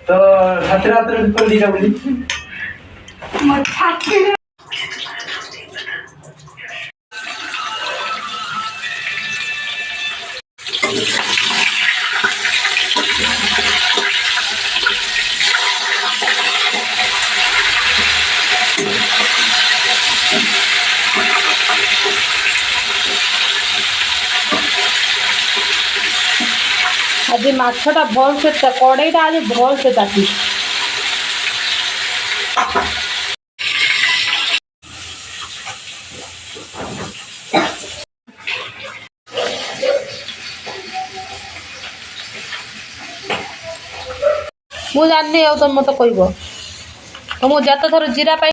तो हाथ रात रे कर दिया बोली मत छाती आज माछटा भल से कड़ईटा आज भल से ताकी मु जानी आ तुम मत कह तो मुझे जत थर जीरा पाई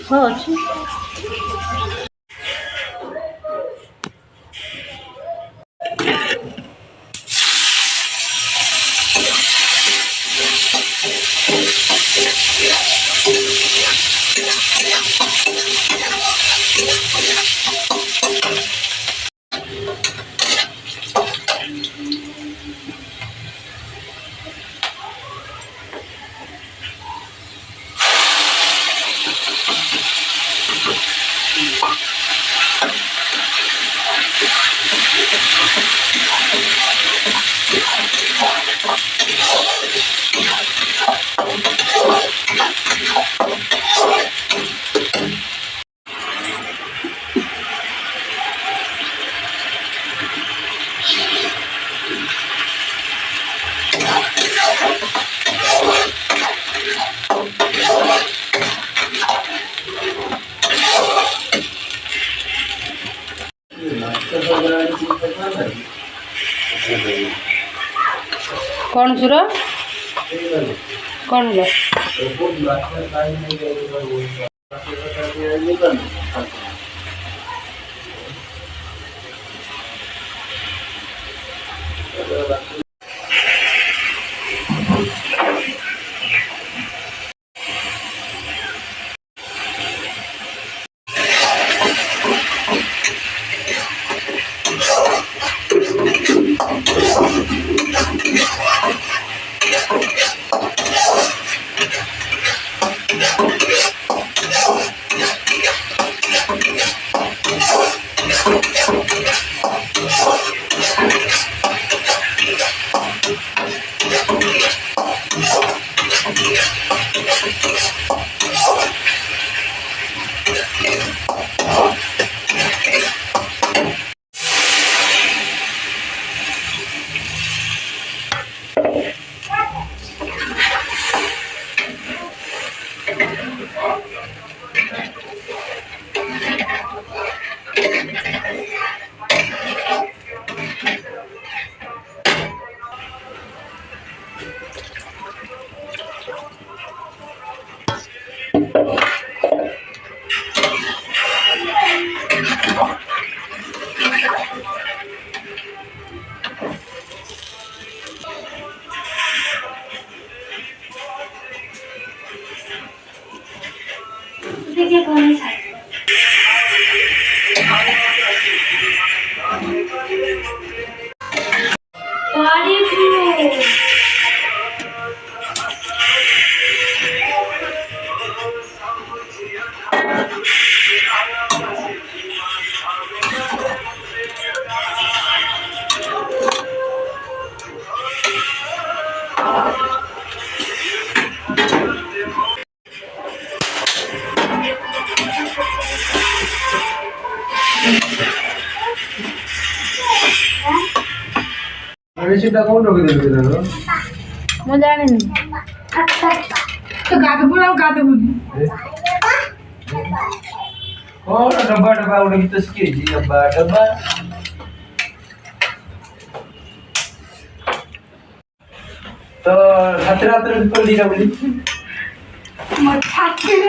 हाँ अच्छी कौन सुर कौन है देखिए कौन है मेडिसिन कौन रोक दे रहे मु जाने तो गाद पुरा गाद बुनी कौन डब्बा डब्बा उड़े की तस्की जी डब्बा डब्बा तो हाथ रात रे कर दिया बोली मत छाती